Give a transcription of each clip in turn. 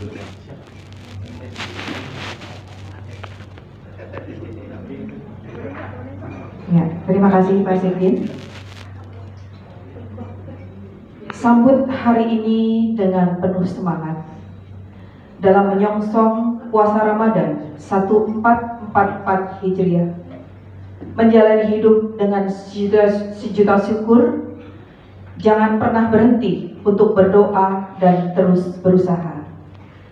Ya, terima kasih Pak Sekjen. Sambut hari ini dengan penuh semangat dalam menyongsong puasa Ramadan 1444 Hijriah, menjalani hidup dengan sejuta syukur. Jangan pernah berhenti untuk berdoa dan terus berusaha.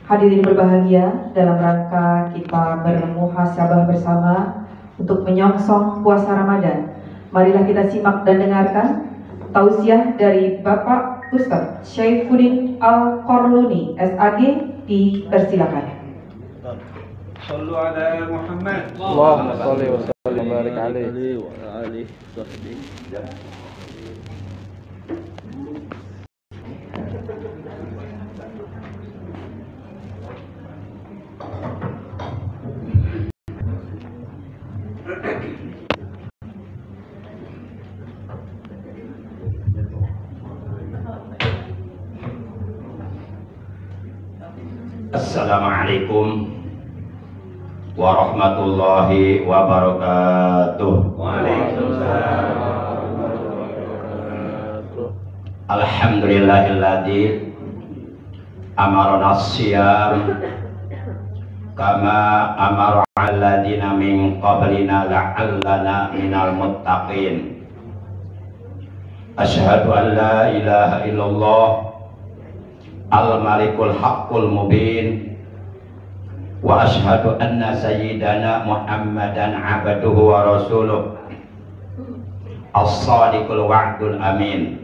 Hadirin berbahagia, dalam rangka kita bermuhasabah bersama untuk menyongsong puasa Ramadan, marilah kita simak dan dengarkan tausiah dari Bapak Ustadz Syaifuddin Al-Qarluni SAG. Dipersilakan. Sallu ala Muhammad. Allahumma shalli wa sallim wa barik alaihi wa alihi wa sahbihi. Assalamualaikum warahmatullahi wabarakatuh. Waalaikumsalam. Alhamdulillahilladzi amarana siyam kama amara alladziina min qablina la'allana minal muttaqin. Asyhadu an la ilaha illallah al-malikul haqqul mubin wa ashhadu anna sayyidana Muhammadan abduhu wa rasuluh as-sadiqul wa'dul amin.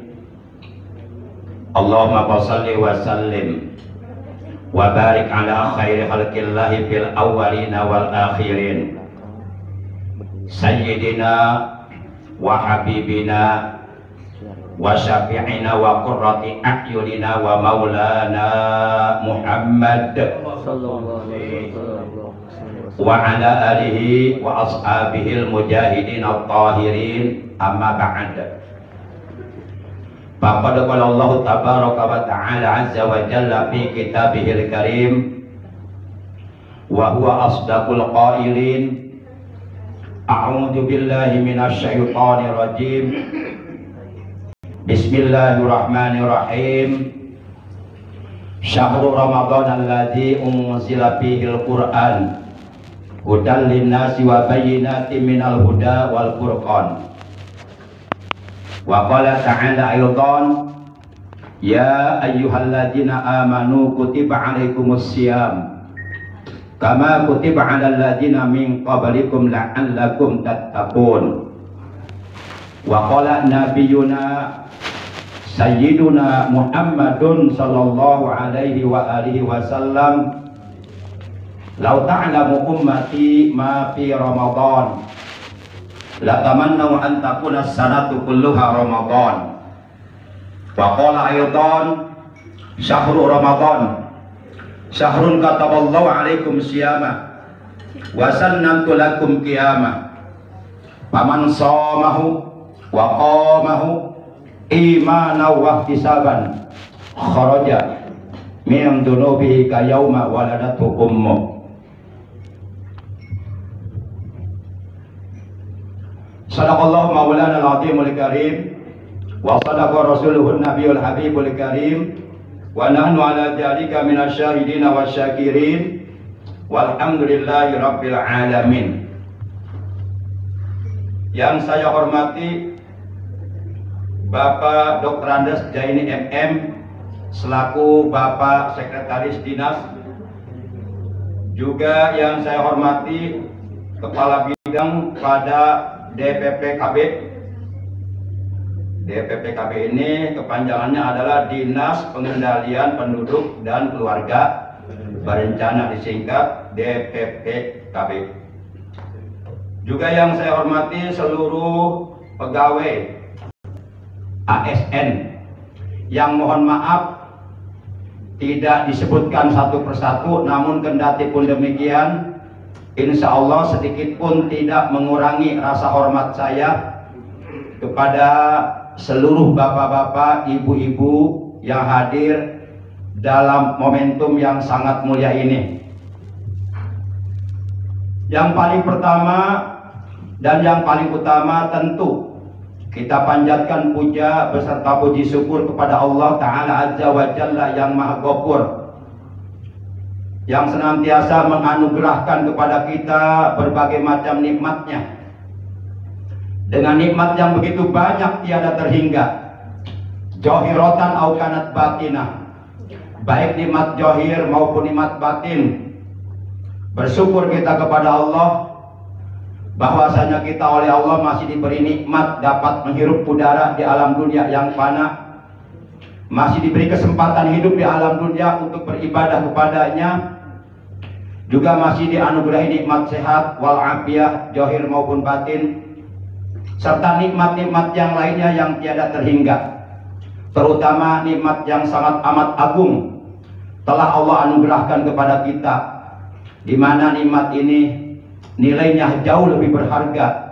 Allahumma shalli wa sallim wa barik ala khairi khalqillahi fil awwalina wal akhirin sayyidina wa habibina wa syafi'ina wa qurrati a'yunina wa maulana Muhammad wa ala alihi wa ashabihil mujahidin at-tahirin, amma ba'd. Faqad qala Allah tabaraka wa ta'ala azza wa jalla fi kitabihil karim wa huwa asdaqul qailin. A'udzu billahi minasy syaithanir rajim. Bismillahirrahmanirrahim. Syahrul Ramadan alladzi unzila fihil Qur'an hudan linnasi wa bayyinatin minal huda wal furqan. Wa qala ta'ala aydan ya ayyuhalladzina amanu kutiba 'alaikumus syiyam kama kutiba 'alal ladzina min qablikum la'allakum tattaqun. Wa qala nabiyyuna Sayyiduna Muhammadun sallallahu alaihi wa alihi wasallam law ta'lamu ummati ma fi Ramadan la tamannaw an takuna as-sanatu kulluha Ramadan. Wa qala aydan syahrul Ramadan syahrun kataballahu alaikum siyama wa sannamtu lakum qiyamah faman shamahu wa qamahu imanan wa ihtisaban kharaja min dunubihi ka yauma waladatu ummu. Sadaqallahu maulana al-azimul karim wa sadaqa rasuluhun nabiyul habibul karim wa nahnu ala dzalika minasyahidina wasyakirin walhamdulillahi rabbil alamin. Yang saya hormati Bapak Dr. Andes Jaini MM selaku Bapak Sekretaris Dinas, juga yang saya hormati Kepala Bidang pada DPP KB. DPP KB ini kepanjangannya adalah Dinas Pengendalian Penduduk dan Keluarga Berencana, disingkat DPP KB. Juga yang saya hormati seluruh pegawai ASN yang mohon maaf tidak disebutkan satu persatu, namun kendati pun demikian, insya Allah sedikit pun tidak mengurangi rasa hormat saya kepada seluruh bapak-bapak, ibu-ibu yang hadir dalam momentum yang sangat mulia ini. Yang paling pertama dan yang paling utama tentu kita panjatkan puja beserta puji syukur kepada Allah Ta'ala Azza wa Jalla yang Maha Ghafur, yang senantiasa menganugerahkan kepada kita berbagai macam nikmatnya, dengan nikmat yang begitu banyak tiada terhingga, johirotan au kanat batinah, baik nikmat johir maupun nikmat batin. Bersyukur kita kepada Allah bahwasanya kita oleh Allah masih diberi nikmat dapat menghirup udara di alam dunia yang fana, masih diberi kesempatan hidup di alam dunia untuk beribadah kepadanya, juga masih dianugerahi nikmat sehat walafiat johir maupun batin, serta nikmat-nikmat yang lainnya yang tiada terhingga, terutama nikmat yang sangat amat agung telah Allah anugerahkan kepada kita, di mana nikmat ini nilainya jauh lebih berharga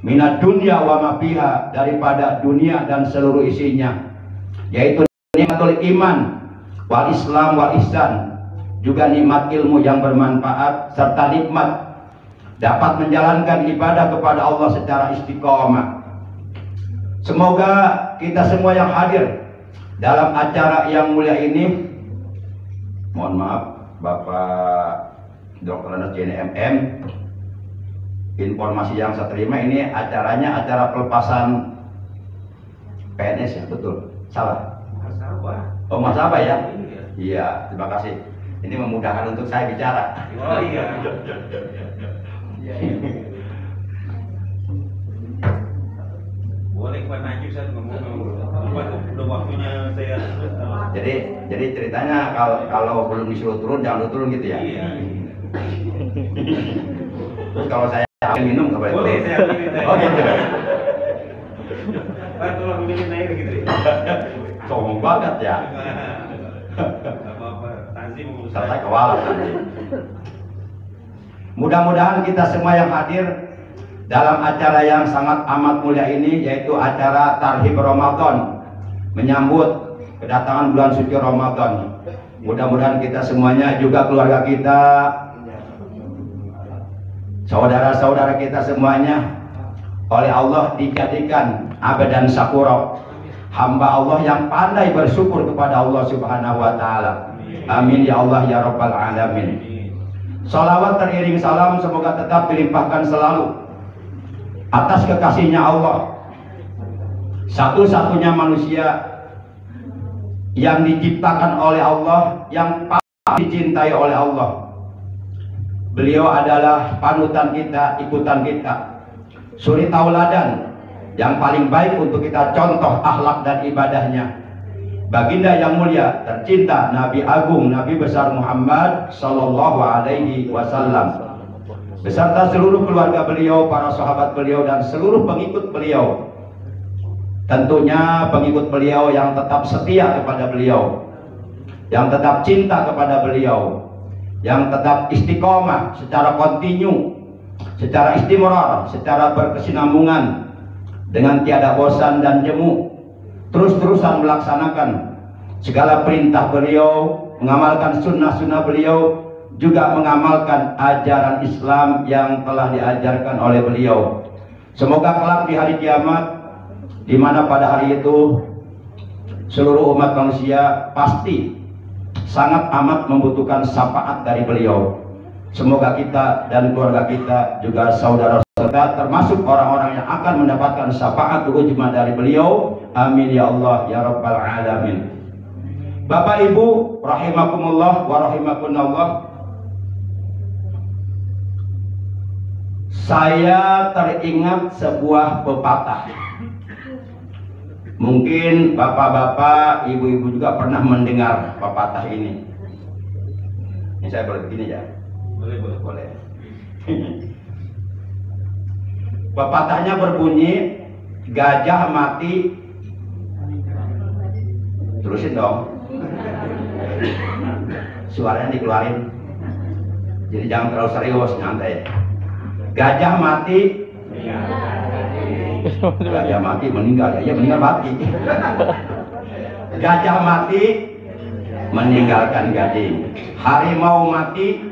minat dunia wa ma fiha, daripada dunia dan seluruh isinya, yaitu nikmatul iman wal islam wal ihsan, juga nikmat ilmu yang bermanfaat, serta nikmat dapat menjalankan ibadah kepada Allah secara istiqomah. Semoga kita semua yang hadir dalam acara yang mulia ini, mohon maaf Bapak Dr. Anas JNMM, informasi yang saya terima ini acaranya acara pelepasan PNS ya, betul? Salah? Oh, Mas apa ya? Iya, terima kasih. Ini memudahkan untuk saya bicara. Oh iya. Boleh Pak Najib saya ngomong. Udah waktunya saya. Jadi ceritanya kalau belum disuruh turun jangan turun gitu ya. Iya. Terus kalau saya minum nggak boleh? Boleh saya minum. Oh gitu. Pak tolong minum air gitu. Sombong banget ya. Apa-apa. Tanzim Saya kewalahan nanti. Mudah-mudahan kita semua yang hadir dalam acara yang sangat amat mulia ini, yaitu acara Tarhib Ramadan, menyambut kedatangan bulan suci Ramadan. Mudah-mudahan kita semuanya, juga keluarga kita, saudara-saudara kita semuanya, oleh Allah dijadikan abadan syakura, hamba Allah yang pandai bersyukur kepada Allah Subhanahu wa Ta'ala. Amin ya Allah ya Rabbal Alamin. Salawat teriring salam semoga tetap dilimpahkan selalu atas kekasihnya Allah, satu-satunya manusia yang diciptakan oleh Allah, yang paling dicintai oleh Allah. Beliau adalah panutan kita, ikutan kita, suri tauladan yang paling baik untuk kita contoh akhlak dan ibadahnya. Baginda yang mulia, tercinta, Nabi Agung, Nabi besar Muhammad Sallallahu Alaihi Wasallam, beserta seluruh keluarga beliau, para sahabat beliau, dan seluruh pengikut beliau. Tentunya pengikut beliau yang tetap setia kepada beliau, yang tetap cinta kepada beliau, yang tetap istiqomah secara kontinu, secara istimrar, secara berkesinambungan, dengan tiada bosan dan jemu, terus-terusan melaksanakan segala perintah beliau, mengamalkan sunnah-sunnah beliau, juga mengamalkan ajaran Islam yang telah diajarkan oleh beliau. Semoga kelak di hari kiamat, di mana pada hari itu seluruh umat manusia pasti sangat amat membutuhkan syafaat dari beliau. Semoga kita dan keluarga kita, juga saudara-saudara, termasuk orang-orang yang akan mendapatkan syafaat ujma dari beliau. Amin ya Allah ya Rabbal Alamin. Bapak Ibu rahimakumullah wa rahimakunallah, saya teringat sebuah pepatah. Mungkin bapak-bapak, ibu-ibu juga pernah mendengar pepatah ini. Ini saya boleh begini ya? Boleh. Pepatahnya berbunyi, gajah mati. Terusin dong. Suaranya dikeluarin. Jadi jangan terlalu serius, nyantai. Gajah mati. Gajah mati meninggal, ya meninggal mati. Gajah mati meninggalkan gading. Harimau mati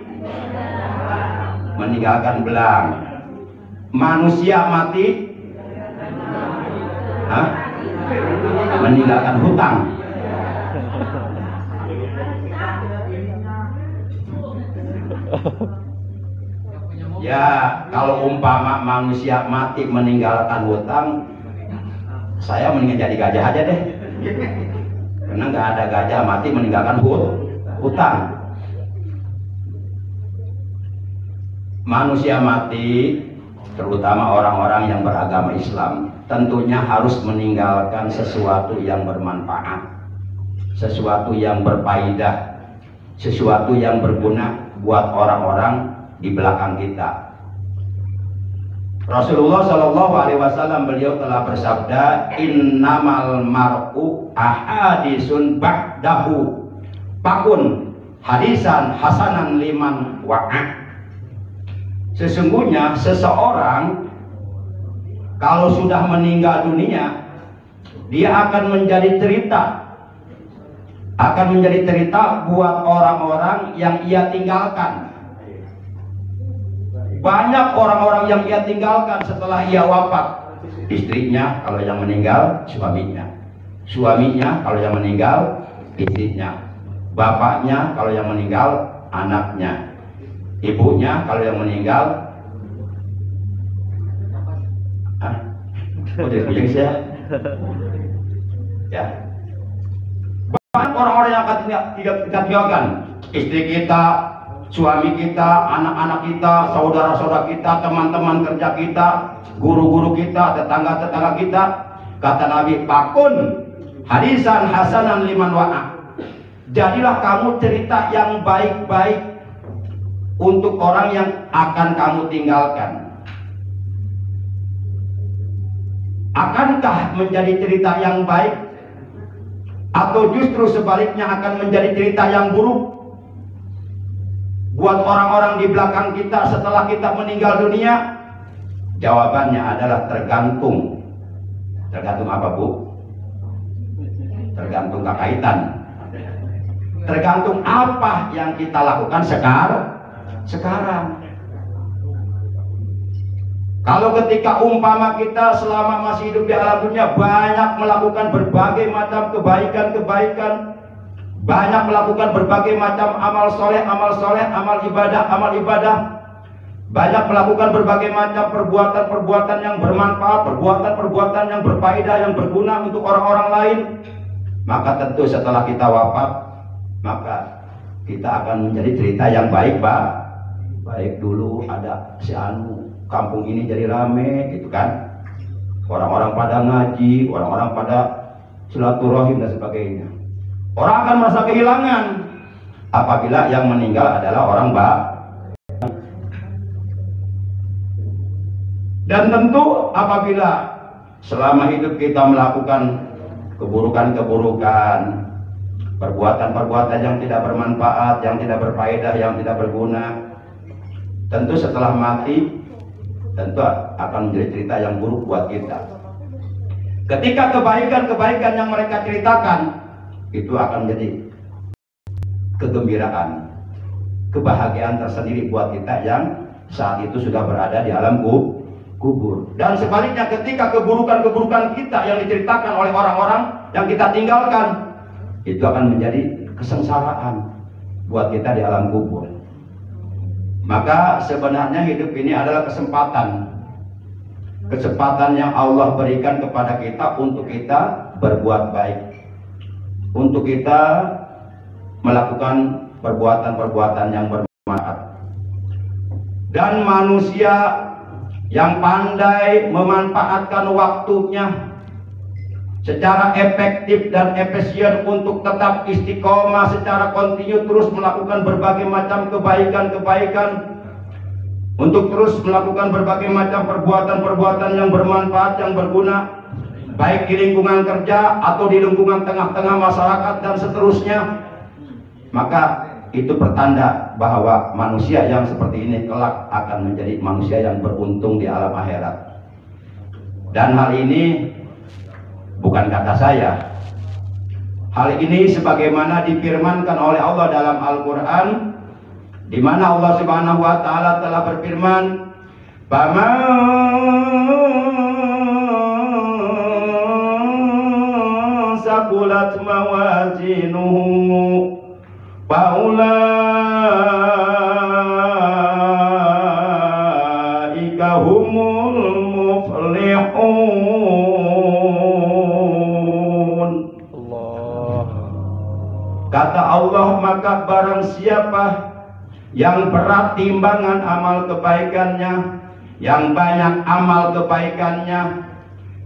meninggalkan belang. Manusia mati meninggalkan hutang. Ya, kalau umpama manusia mati meninggalkan hutang, saya mendingan jadi gajah aja deh. Karena nggak ada gajah mati meninggalkan hutang. Manusia mati, terutama orang-orang yang beragama Islam, tentunya harus meninggalkan sesuatu yang bermanfaat, sesuatu yang berfaedah, sesuatu yang berguna buat orang-orang di belakang kita. Rasulullah Shallallahu Alaihi Wasallam beliau telah bersabda, innamal mar'u ahadisun ba'dahu pakun hadisan hasanan liman wa'a. Sesungguhnya seseorang kalau sudah meninggal dunia, dia akan menjadi cerita, buat orang-orang yang ia tinggalkan. Banyak orang-orang yang ia tinggalkan setelah ia wafat. Istrinya kalau yang meninggal, suaminya kalau yang meninggal, istrinya, bapaknya kalau yang meninggal, anaknya, ibunya kalau yang meninggal, udah bilang saya, ya. Banyak orang-orang yang akan kita tinggalkan, istri kita, suami kita, anak-anak kita, saudara-saudara kita, teman-teman kerja kita, guru-guru kita, tetangga-tetangga kita. Kata Nabi, pakun hadisan hasanan liman wa'a. Jadilah kamu cerita yang baik-baik untuk orang yang akan kamu tinggalkan. Akankah menjadi cerita yang baik, atau justru sebaliknya akan menjadi cerita yang buruk buat orang-orang di belakang kita setelah kita meninggal dunia? Jawabannya adalah tergantung. Tergantung apa, Bu? Tergantung kekaitan. Tergantung apa yang kita lakukan sekarang. Kalau ketika umpama kita selama masih hidup di alam dunia banyak melakukan berbagai macam kebaikan-kebaikan, banyak melakukan berbagai macam amal soleh, amal ibadah, banyak melakukan berbagai macam perbuatan-perbuatan yang bermanfaat, perbuatan-perbuatan yang berfaedah, yang berguna untuk orang-orang lain, maka tentu setelah kita wafat, maka kita akan menjadi cerita yang baik, Pak. Baik dulu ada si anu, kampung ini jadi rame, gitu kan? Orang-orang pada ngaji, orang-orang pada silaturahim dan sebagainya. Orang akan merasa kehilangan apabila yang meninggal adalah orang baik. Dan tentu apabila selama hidup kita melakukan keburukan-keburukan, perbuatan-perbuatan yang tidak bermanfaat, yang tidak berfaedah, yang tidak berguna, tentu setelah mati tentu akan menjadi cerita yang buruk buat kita. Ketika kebaikan-kebaikan yang mereka ceritakan itu akan menjadi kegembiraan, kebahagiaan tersendiri buat kita yang saat itu sudah berada di alam kubur. Dan sebaliknya ketika keburukan-keburukan kita yang diceritakan oleh orang-orang yang kita tinggalkan, itu akan menjadi kesengsaraan buat kita di alam kubur. Maka sebenarnya hidup ini adalah kesempatan yang Allah berikan kepada kita untuk kita berbuat baik, untuk kita melakukan perbuatan-perbuatan yang bermanfaat. Dan manusia yang pandai memanfaatkan waktunya secara efektif dan efisien untuk tetap istiqomah secara kontinu, terus melakukan berbagai macam kebaikan-kebaikan, untuk terus melakukan berbagai macam perbuatan-perbuatan yang bermanfaat, yang berguna, baik di lingkungan kerja atau di lingkungan tengah-tengah masyarakat dan seterusnya, maka itu pertanda bahwa manusia yang seperti ini kelak akan menjadi manusia yang beruntung di alam akhirat. Dan hal ini bukan kata saya, Hal ini sebagaimana difirmankan oleh Allah dalam Al-Quran, di mana Allah Subhanahu wa Ta'ala telah berfirman, "Faman saqulat mawazinuhu faulaika humul muflihun." Kata Allah, maka barang siapa yang berat timbangan amal kebaikannya, yang banyak amal kebaikannya,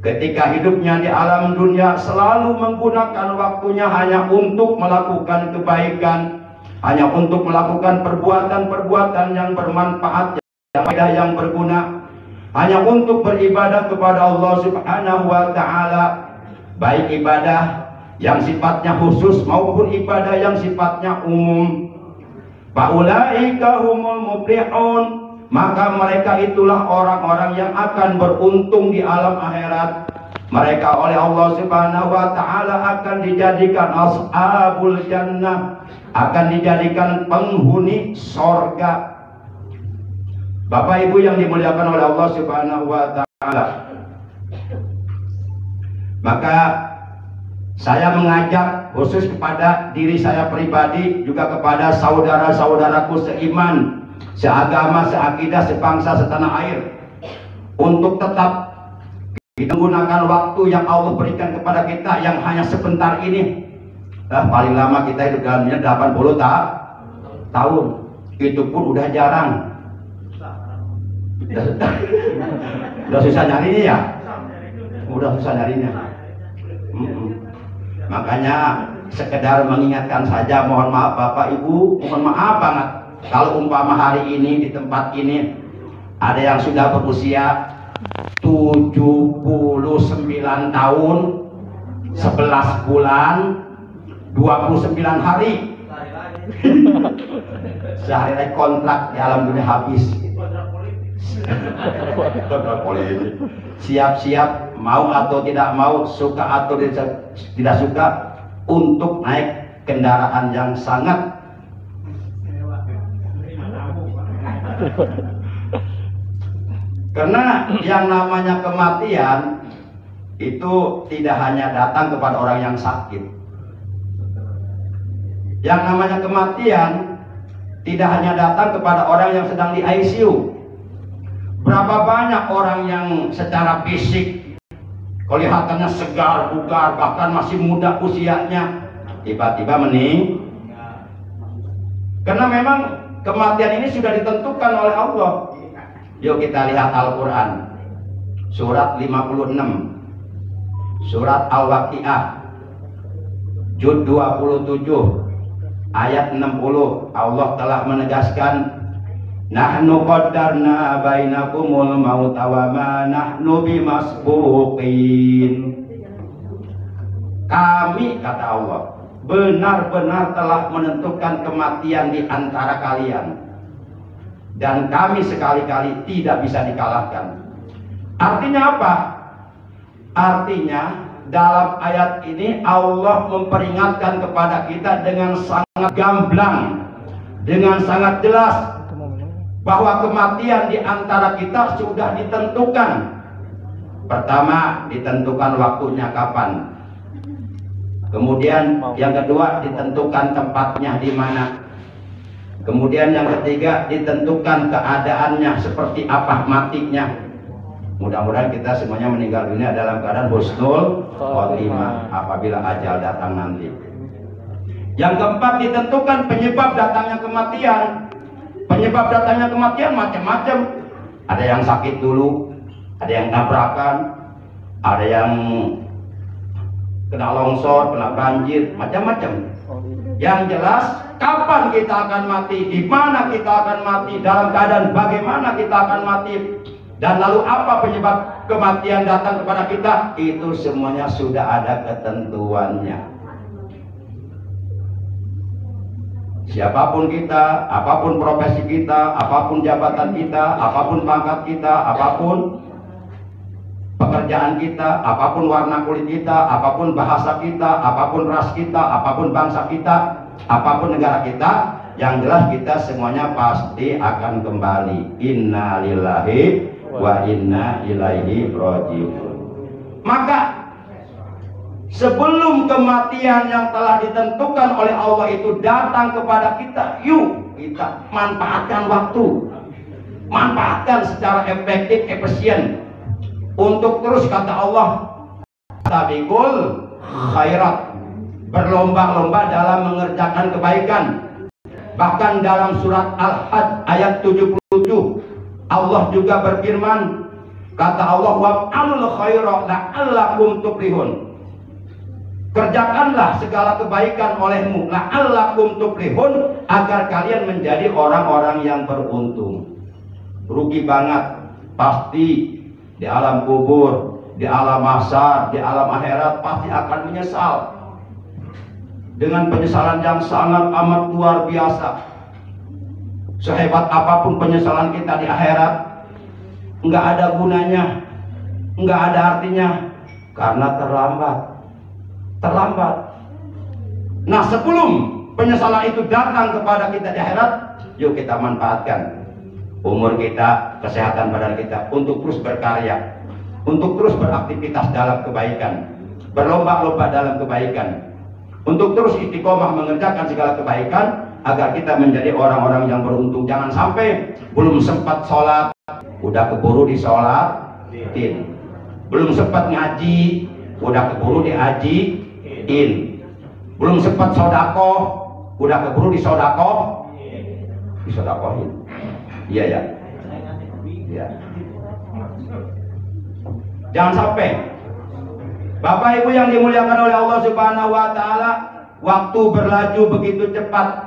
ketika hidupnya di alam dunia selalu menggunakan waktunya hanya untuk melakukan kebaikan, hanya untuk melakukan perbuatan-perbuatan yang bermanfaat, yang berguna, hanya untuk beribadah kepada Allah Subhanahu wa Ta'ala, baik ibadah yang sifatnya khusus maupun ibadah yang sifatnya umum. Faulaika humul muflihun, maka mereka itulah orang-orang yang akan beruntung di alam akhirat. Mereka oleh Allah Subhanahu wa Ta'ala akan dijadikan ashabul jannah, akan dijadikan penghuni sorga. Bapak Ibu yang dimuliakan oleh Allah Subhanahu wa Ta'ala, maka saya mengajak khusus kepada diri saya pribadi, juga kepada saudara-saudaraku seiman, seagama, seakidah, sebangsa, setanah air, untuk tetap menggunakan waktu yang Allah berikan kepada kita yang hanya sebentar ini. Paling lama kita hidup dalam dunia 80 tahun, itu pun udah jarang. Udah susah nyarinya ya, udah susah nyarinya. Makanya sekedar mengingatkan saja, mohon maaf Bapak Ibu, mohon maaf banget kalau umpama hari ini di tempat ini ada yang sudah berusia 79 tahun 11 bulan 29 hari. Sehari lagi kontrak di alam dunia habis. Siap-siap, mau atau tidak mau, suka atau tidak suka, untuk naik kendaraan yang sangat karena yang namanya kematian itu tidak hanya datang kepada orang yang sakit. Yang namanya kematian tidak hanya datang kepada orang yang sedang di ICU. Berapa banyak orang yang secara fisik kelihatannya segar, bugar, bahkan masih muda usianya, tiba-tiba meninggal. Karena memang kematian ini sudah ditentukan oleh Allah. Yuk kita lihat Al-Quran, surat 56, surat Al-Waqi'ah, juz 27, ayat 60. Allah telah menegaskan, nahnu qaddarna bainakumul mauta wa ma nahnu bimasbuqin. Kami, kata Allah, benar-benar telah menentukan kematian di antara kalian, dan kami sekali-kali tidak bisa dikalahkan. Artinya apa? Artinya dalam ayat ini Allah memperingatkan kepada kita dengan sangat gamblang, dengan sangat jelas, bahwa kematian di antara kita sudah ditentukan. Pertama, ditentukan waktunya kapan. Kemudian yang kedua, ditentukan tempatnya di mana. Kemudian yang ketiga, ditentukan keadaannya seperti apa matinya. Mudah-mudahan kita semuanya meninggal dunia dalam keadaan husnul khotimah apabila ajal datang nanti. Yang keempat, ditentukan penyebab datangnya kematian. Penyebab datangnya kematian macam-macam. Ada yang sakit dulu, ada yang tabrakan, ada yang kena longsor, kena banjir, macam-macam. Yang jelas, kapan kita akan mati, di mana kita akan mati, dalam keadaan bagaimana kita akan mati, dan lalu apa penyebab kematian datang kepada kita, itu semuanya sudah ada ketentuannya. Siapapun kita, apapun profesi kita, apapun jabatan kita, apapun pangkat kita, apapun pekerjaan kita, apapun warna kulit kita, apapun bahasa kita, apapun ras kita, apapun bangsa kita, apapun negara kita, yang jelas kita semuanya pasti akan kembali. Inna lillahi wa inna ilaihi raji'un. Maka sebelum kematian yang telah ditentukan oleh Allah itu datang kepada kita, yuk kita manfaatkan waktu, manfaatkan secara efektif, efisien, untuk terus, kata Allah, tabiqul khairat, berlomba-lomba dalam mengerjakan kebaikan. Bahkan dalam surat Al-Hajj ayat 77 Allah juga berfirman, kata Allah, wa'alul khaira la'allakum tuflihun, kerjakanlah segala kebaikan olehmu, la'allakum tuflihun, agar kalian menjadi orang-orang yang beruntung. Rugi banget pasti di alam kubur, di alam mahsyar, di alam akhirat pasti akan menyesal dengan penyesalan yang sangat amat luar biasa. Sehebat apapun penyesalan kita di akhirat, nggak ada gunanya, nggak ada artinya, karena terlambat. Nah, sebelum penyesalan itu datang kepada kita di akhirat, yuk kita manfaatkan umur kita, kesehatan badan kita untuk terus berkarya, untuk terus beraktivitas dalam kebaikan, berlomba-lomba dalam kebaikan, untuk terus istiqomah mengerjakan segala kebaikan, agar kita menjadi orang-orang yang beruntung. Jangan sampai belum sempat sholat udah keburu disolatin, belum sempat ngaji udah keburu diajiin, belum sempat sodakoh udah keburu disodakohin. Iya ya. Iya. Jangan sampai. Bapak Ibu yang dimuliakan oleh Allah Subhanahu wa taala, waktu berlaju begitu cepat.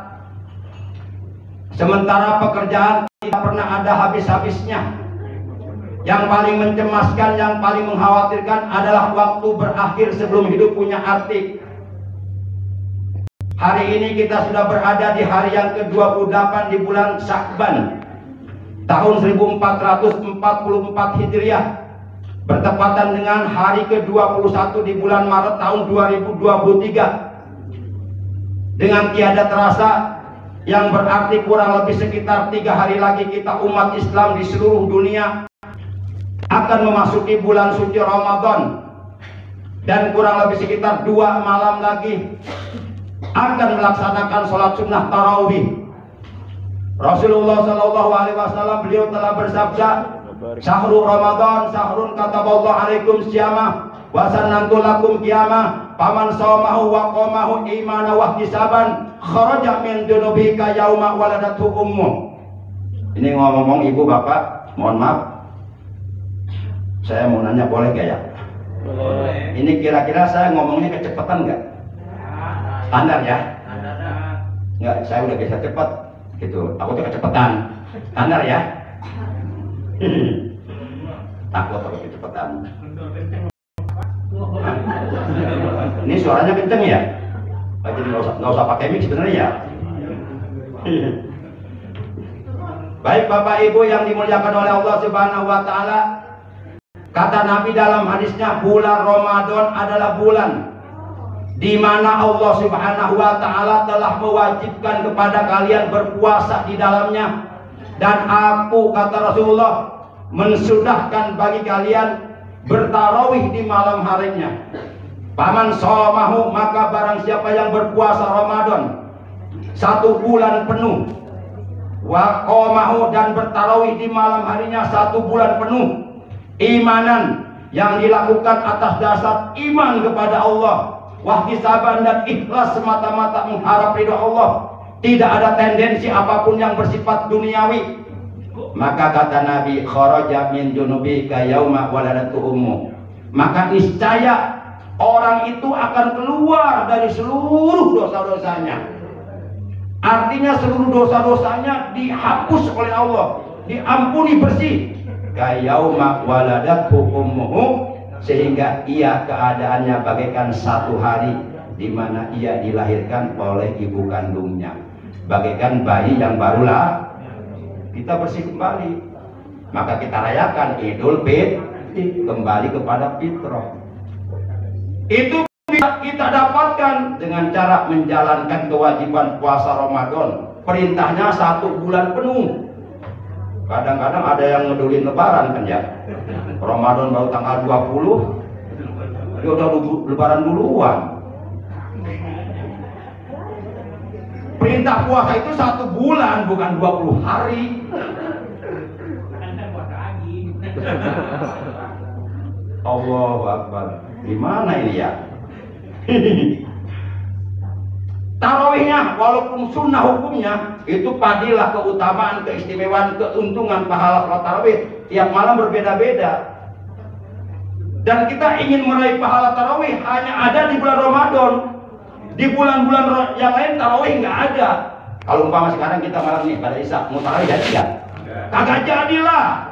Sementara pekerjaan tidak pernah ada habis-habisnya. Yang paling mencemaskan, yang paling mengkhawatirkan adalah waktu berakhir sebelum hidup punya arti. Hari ini kita sudah berada di hari yang ke-28 di bulan Sya'ban tahun 1444 Hijriah, bertepatan dengan hari ke-21 di bulan Maret tahun 2023. Dengan tiada terasa, yang berarti kurang lebih sekitar 3 hari lagi kita umat Islam di seluruh dunia akan memasuki bulan suci Ramadan, dan kurang lebih sekitar 2 malam lagi akan melaksanakan sholat sunnah tarawih. Rasulullah Shallallahu Alaihi Wasallam beliau telah bersabda, syahrul Ramadan syahrun kataballahu alaikum syamah wa sanantu lakum qiyamah paman shawmahu wa qamahu imana wa ihtisaban kharaja min dunubika yauma waladatu ummu. Ini ngomong ibu bapak, mohon maaf, saya mau nanya, boleh gak ya? Boleh. Ini kira-kira saya ngomongnya kecepatan nggak? Standar ya? Nggak, saya udah biasa cepat gitu, aku tuh kecepatan. Standar ya? Takut kalau kecepatan. Ini suaranya kenceng ya? Jadi nggak usah pakai mic sebenarnya ya. Baik Bapak Ibu yang dimuliakan oleh Allah Subhanahu wa taala, kata Nabi dalam hadisnya, bulan Ramadan adalah bulan di mana Allah Subhanahu wa taala telah mewajibkan kepada kalian berpuasa di dalamnya, dan aku, kata Rasulullah, mensudahkan bagi kalian bertarawih di malam harinya. Paman shawmahu, maka barang siapa yang berpuasa Ramadan 1 bulan penuh, wa qamahu, dan bertarawih di malam harinya 1 bulan penuh, imanan, yang dilakukan atas dasar iman kepada Allah, wahtisaban, dan ikhlas semata-mata mengharap ridho Allah, tidak ada tendensi apapun yang bersifat duniawi, maka kata Nabi, kharaja min junubika yauma waladatu ummu, maka niscaya orang itu akan keluar dari seluruh dosa-dosanya. Artinya seluruh dosa-dosanya dihapus oleh Allah, diampuni bersih. Kayauma waladatu ummuhu, sehingga ia keadaannya bagaikan 1 hari di mana ia dilahirkan oleh ibu kandungnya, bagaikan bayi yang barulah kita bersih kembali. Maka kita rayakan Idul kembali kepada fitrah. Itu bisa kita dapatkan dengan cara menjalankan kewajiban puasa Ramadan. Perintahnya 1 bulan penuh. Kadang-kadang ada yang ngedulin lebaran kan ya. Ramadan baru tanggal 20, dia udah lebaran duluan. Perintah puasa itu 1 bulan, bukan 20 hari. Allahu Akbar. Gimana ini ya? Tarawihnya walaupun sunnah hukumnya itu padilah keutamaan, keistimewaan, keuntungan pahala sholat tarawih tiap malam berbeda-beda. Dan kita ingin meraih pahala tarawih hanya ada di bulan Ramadan. Di bulan-bulan yang lain tarawih nggak ada. Kalau umpama sekarang kita malam nih pada Isya mau tarawih jadi nggak? Kagak jadilah.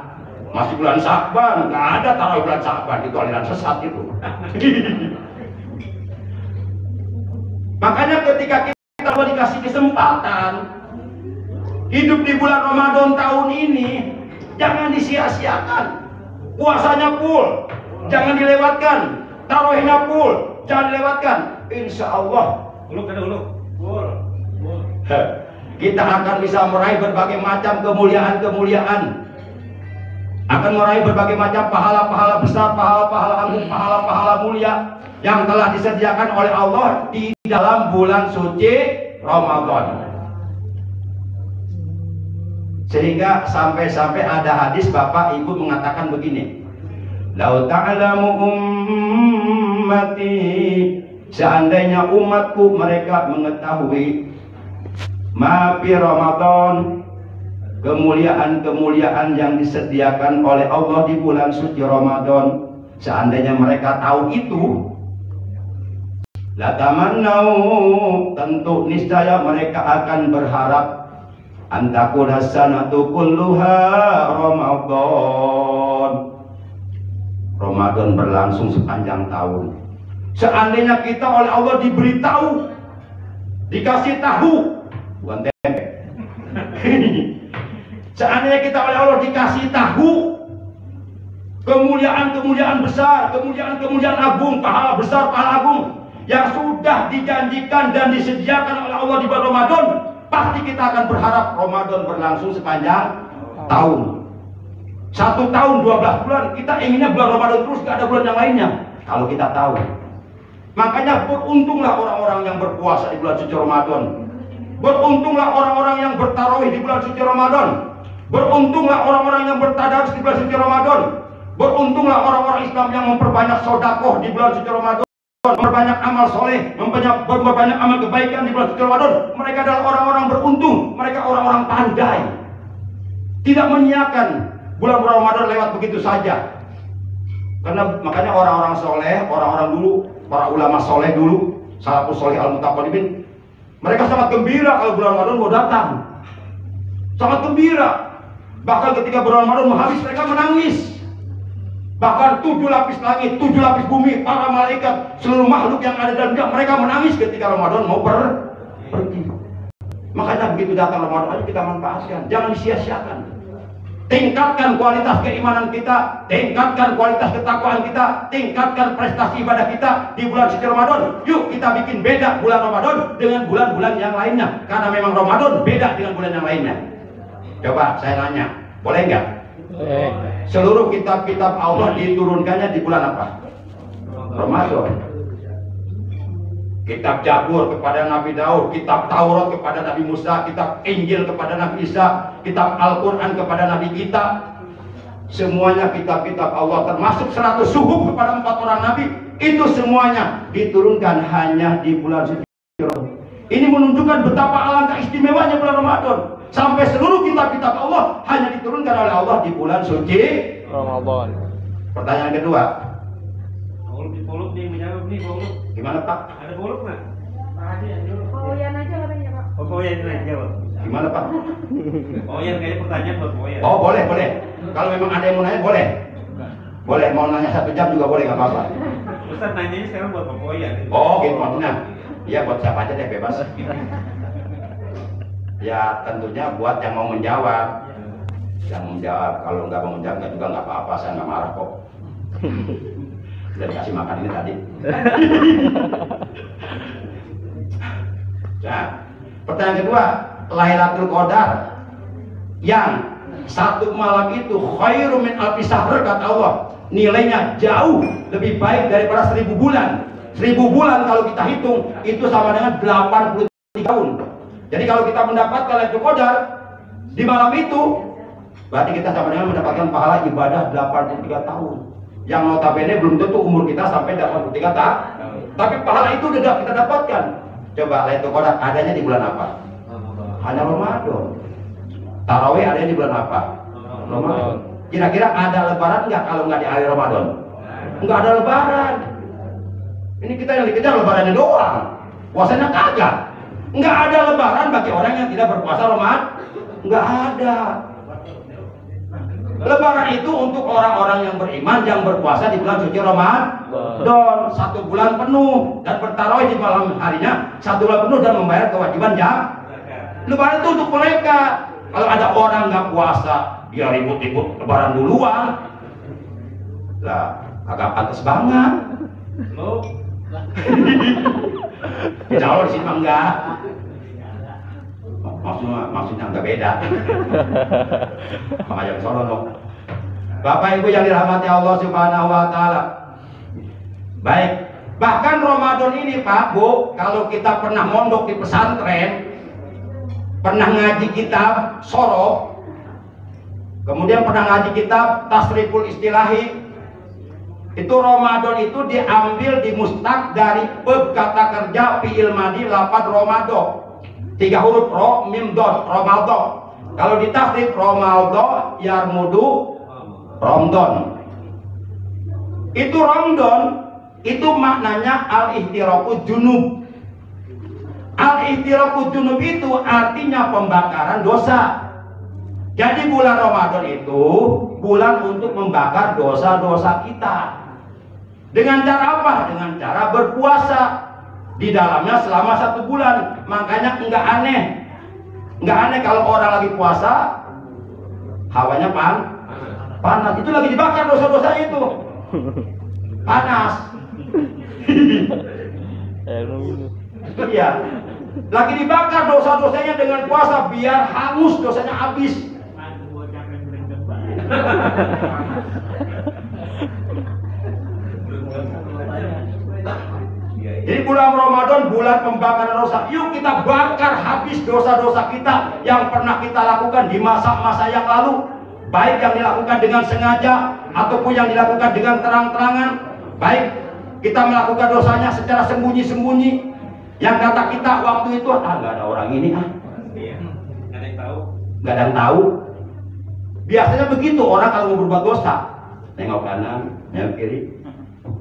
Masih bulan Sya'ban, nggak ada tarawih bulan Sya'ban, itu aliran sesat itu. Makanya ketika kita dikasih kesempatan hidup di bulan Ramadan tahun ini, jangan disia-siakan. Puasanya full, jangan dilewatkan. Tarawihnya full, jangan dilewatkan. Insya Allah kita akan bisa meraih berbagai macam kemuliaan-kemuliaan, akan meraih berbagai macam pahala-pahala besar, pahala-pahala agung, pahala-pahala mulia yang telah disediakan oleh Allah di dalam bulan suci Ramadan. Sehingga sampai-sampai ada hadis Bapak Ibu mengatakan begini, "Lau ta'lamu ummati," seandainya umatku mereka mengetahui ma fi Ramadan, kemuliaan-kemuliaan yang disediakan oleh Allah di bulan suci Ramadan, seandainya mereka tahu itu, la tamannau, tentu niscaya mereka akan berharap antakuna sanatu kulluha Ramadan, Ramadan berlangsung sepanjang tahun. Seandainya kita oleh Allah diberitahu, dikasih tahu, bukan tempe. Seandainya kita oleh Allah dikasih tahu kemuliaan-kemuliaan besar, kemuliaan-kemuliaan agung, pahala besar, pahala agung yang sudah dijanjikan dan disediakan oleh Allah di bulan Ramadan, pasti kita akan berharap Ramadan berlangsung sepanjang tahun. 1 tahun 12 bulan, kita inginnya bulan Ramadan terus, gak ada bulan yang lainnya. Kalau kita tahu, makanya beruntunglah orang-orang yang berpuasa di bulan suci Ramadan. Beruntunglah orang-orang yang bertarawih di bulan suci Ramadan. Beruntunglah orang-orang yang bertadarus di bulan suci Ramadan. Beruntunglah orang-orang Islam yang memperbanyak sedekah di bulan suci Ramadan, memperbanyak amal soleh, memperbanyak amal kebaikan di bulan suci Ramadan. Mereka adalah orang-orang beruntung. Mereka orang-orang pandai, tidak menyiakan bulan-bulan Ramadan lewat begitu saja. Karena makanya orang-orang soleh, orang-orang dulu, para ulama soleh dulu, salafus soleh al-mutaqaddimin, mereka sangat gembira kalau bulan Ramadan mau datang. Sangat gembira. Bahkan ketika bulan Ramadan mau habis, mereka menangis. Bahkan 7 lapis langit, 7 lapis bumi, para malaikat, seluruh makhluk yang ada dalam dunia, mereka menangis ketika Ramadan mau pergi. Makanya begitu datang Ramadan, ayo kita manfaatkan, jangan disia-siakan. Tingkatkan kualitas keimanan kita, tingkatkan kualitas ketakwaan kita, tingkatkan prestasi ibadah kita di bulan suci Ramadan. Yuk kita bikin beda bulan Ramadan dengan bulan-bulan yang lainnya, karena memang Ramadan beda dengan bulan yang lainnya. Coba saya nanya, boleh nggak? Seluruh kitab-kitab Allah diturunkannya di bulan apa? Ramadan. Kitab Jabur kepada Nabi Daud, kitab Taurat kepada Nabi Musa, kitab Injil kepada Nabi Isa, kitab Al-Quran kepada Nabi kita. Semuanya kitab-kitab Allah, termasuk 100 suhuf kepada 4 orang Nabi. Itu semuanya diturunkan hanya di bulan suci Ramadan. Ini menunjukkan betapa alangkah istimewanya bulan Ramadan. Sampai seluruh kitab-kitab Allah hanya diturunkan oleh Allah di bulan suci Ramadan. Pertanyaan kedua, Poluk nih menjawab nih, Poluk. gimana Pak? Ada Poluk nggak? Oyan aja katanya Pak. Oh, Poyan nih jawab. Gimana Pak? Poyan kayaknya pertanyaan buat Poyan. Oh boleh, boleh. Kalau memang ada yang mau nanya boleh. Boleh, mau nanya 1 jam juga boleh, nggak apa-apa. Ustaz nanyanya sekarang buat Pak Poyan. Oh gitu maksudnya. Iya buat siapa aja deh, bebas. Ya tentunya buat yang mau menjawab. Yang mau menjawab, kalau nggak mau menjawab juga nggak apa-apa, saya nggak marah kok. Sudah dikasih makan ini tadi. Nah, pertanyaan kedua, Lailatul Qadar yang satu malam itu khairum min alfi syahr kata Allah, nilainya jauh lebih baik daripada 1000 bulan. 1000 bulan kalau kita hitung itu sama dengan 83 tahun. Jadi kalau kita mendapatkan Lailatul Qadar di malam itu, berarti kita sama dengan mendapatkan pahala ibadah 83 tahun. Yang notabene belum tentu umur kita sampai 83 tahun. Tapi pahala itu sudah kita dapatkan. Coba Lailatul Qadar adanya di bulan apa? Hanya Ramadan. Tarawih adanya di bulan apa? Ramadan. Kira-kira ada lebaran nggak kalau nggak di hari Ramadan? Nggak ada lebaran. Ini kita yang dikejar lebarannya doang. Puasanya kagak. Nggak ada lebaran bagi orang yang tidak berpuasa Ramadan. Nggak ada. Lebaran itu untuk orang-orang yang beriman yang berpuasa di bulan suci Ramadan 1 bulan penuh dan bertarawih di malam harinya 1 bulan penuh dan membayar kewajiban zakat. Lebaran itu untuk mereka. Kalau ada orang nggak puasa dia ribut-ribut lebaran duluan, lah agak pantas banget. Insya Allah di sini mah enggak. Maksudnya enggak beda. Makanya sono dong. Bapak Ibu yang dirahmati Allah Subhanahu wa taala. Baik, bahkan Ramadan ini Pak Bu, kalau kita pernah mondok di pesantren, pernah ngaji kitab Sorok, kemudian pernah ngaji kitab Tasriful Istilahi, itu Ramadan itu diambil di mustaq dari bab kata kerja fi'il madi lafaz Romado, 3 huruf ro mim dot Romaldo. Kalau ditasrif Romaldo yarmudu Romdon. Itu Romdon itu maknanya al-ihtiraku junub. Al-ihtiraku junub itu artinya pembakaran dosa. Jadi bulan Ramadan itu bulan untuk membakar dosa-dosa kita. Dengan cara apa? Dengan cara berpuasa di dalamnya selama 1 bulan. Makanya enggak aneh kalau orang lagi puasa hawanya panas. Itu lagi dibakar dosa-dosa itu. Panas. Iya. Lagi dibakar dosa-dosanya dengan puasa biar hangus dosanya habis. Jadi bulan Ramadan bulan pembakaran dosa. Yuk kita bakar habis dosa-dosa kita yang pernah kita lakukan di masa-masa yang lalu, baik yang dilakukan dengan sengaja ataupun yang dilakukan dengan terang-terangan. Baik kita melakukan dosanya secara sembunyi-sembunyi, yang kata kita waktu itu nggak ada orang ini nggak ada yang tahu. Biasanya begitu orang kalau mau berbuat dosa, nengok kanan, nengok kiri,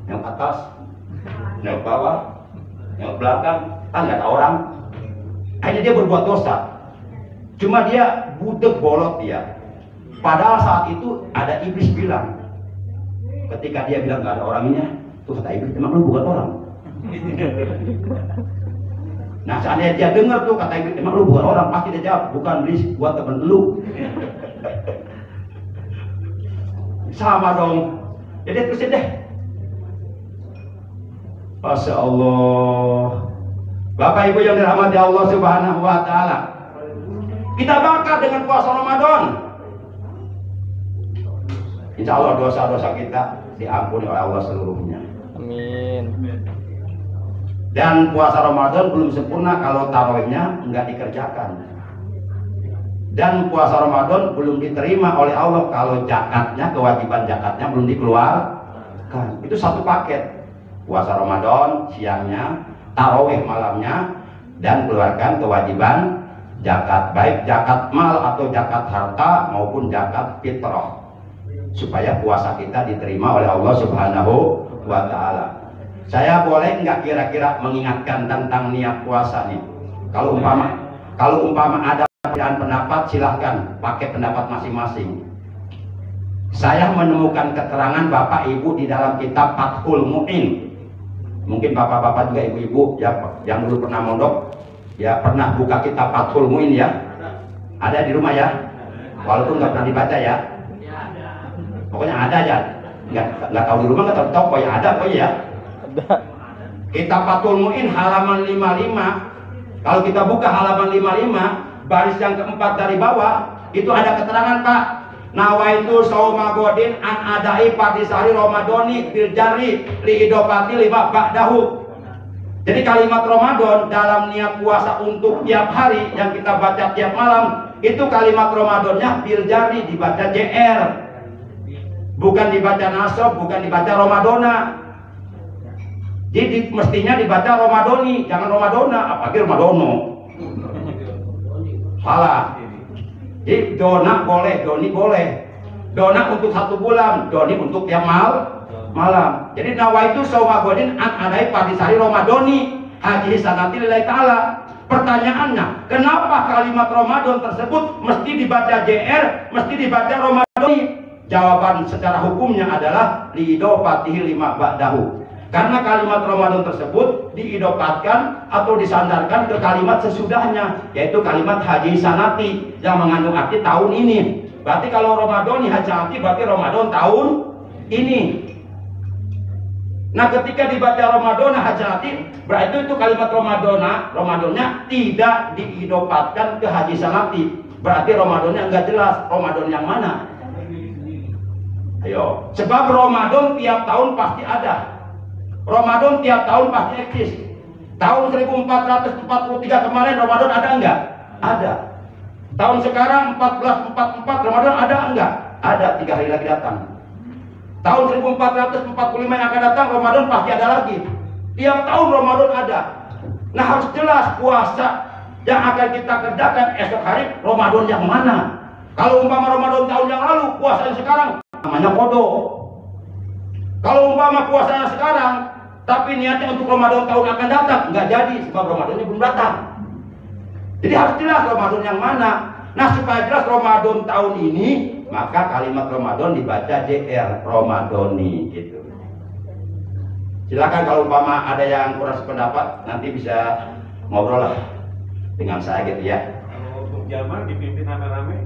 nengok atas, nengok bawah, nengok belakang, nggak ada orang. Akhirnya dia berbuat dosa. Cuma dia budek bolot dia. Padahal saat itu ada iblis bilang, ketika dia bilang nggak ada orangnya, tuh kata iblis, emang lu bukan orang? Nah seandainya dia dengar tuh kata iblis, emang lu bukan orang? Pasti dia jawab, bukan iblis, gua temen lu. Sama dong. Jadi terusin deh. Masya Allah. Bapak Ibu yang dirahmati Allah Subhanahu wa taala, kita bakar dengan puasa Ramadan. Insya Allah dosa-dosa kita diampuni oleh Allah seluruhnya. Amin. Dan puasa Ramadan belum sempurna kalau tarawihnya enggak dikerjakan. Dan puasa Ramadan belum diterima oleh Allah kalau zakatnya, kewajiban zakatnya belum dikeluarkan. Itu satu paket. Puasa Ramadan siangnya, tarawih malamnya, dan keluarkan kewajiban zakat, baik zakat mal atau zakat harta maupun zakat fitrah, supaya puasa kita diterima oleh Allah Subhanahu wa taala. Saya boleh nggak kira-kira mengingatkan tentang niat puasa nih? Kalau umpama ada perbedaan pendapat, silahkan pakai pendapat masing-masing. Saya menemukan keterangan Bapak Ibu di dalam kitab Fathul Mu'in. Mungkin bapak-bapak juga ibu-ibu ya, yang dulu pernah mondok ya pernah buka kitab Fathul Mu'in ya. Ada di rumah ya, walaupun nggak pernah dibaca ya. Pokoknya ada ya. Nggak tahu di rumah, nggak tahu kok ya ada kok ya. Kitab Fathul Mu'in halaman 55. Kalau kita buka halaman 55, baris yang keempat dari bawah, itu ada keterangan Pak. Nawaitu sauma godin an adai patisari Ramadhani bil jari li idopati lima ba'dahu. Jadi kalimat Ramadan dalam niat puasa untuk tiap hari yang kita baca tiap malam, itu kalimat Ramadannya bil jari, dibaca JR. Bukan dibaca nasab, bukan dibaca Ramadona. Jadi mestinya dibaca Ramadhani, jangan Ramadona, apalagi Ramadono. Salah. Jadi dona boleh, doni boleh. Dona untuk 1 bulan, doni untuk tiap malam. Jadi nawaitu sauma godin an adai patisari Ramadhani haji sanati lillahi ta'ala. Pertanyaannya, kenapa kalimat Ramadan tersebut mesti dibaca JR, mesti dibaca Ramadhani? Jawaban secara hukumnya adalah liidopatihi lima ba'dahu. Karena kalimat Ramadan tersebut diidopatkan atau disandarkan ke kalimat sesudahnya, yaitu kalimat haji sanati yang mengandung arti tahun ini. Berarti kalau Ramadan haji sanati berarti Ramadan tahun ini. Nah, ketika dibaca Ramadan haji sanati, berarti itu kalimat Ramadannya tidak diidopatkan ke haji sanati. Berarti Ramadannya enggak jelas. Ramadan yang mana? Ayo, sebab Ramadan tiap tahun pasti ada. Ramadan tiap tahun pasti eksis. Tahun 1443 kemarin Ramadan ada enggak? Ada. Tahun sekarang 1444 Ramadan ada enggak? Ada, 3 hari lagi datang. Tahun 1445 yang akan datang Ramadan pasti ada lagi. Tiap tahun Ramadan ada. Nah, harus jelas puasa yang akan kita kerjakan esok hari Ramadan yang mana. Kalau umpama Ramadan tahun yang lalu, puasa yang sekarang namanya kodok. Kalau umpama puasanya sekarang tapi niatnya untuk Ramadan tahun akan datang, nggak jadi sebab Ramadannya belum datang. Jadi harus jelas Ramadan yang mana. Nah, supaya jelas Ramadan tahun ini, maka kalimat Ramadan dibaca JR, Ramadhani gitu. Silakan kalau umpama ada yang kurang sependapat, nanti bisa ngobrol lah dengan saya gitu ya. Kalau untuk jamaah dipimpin rame-rame,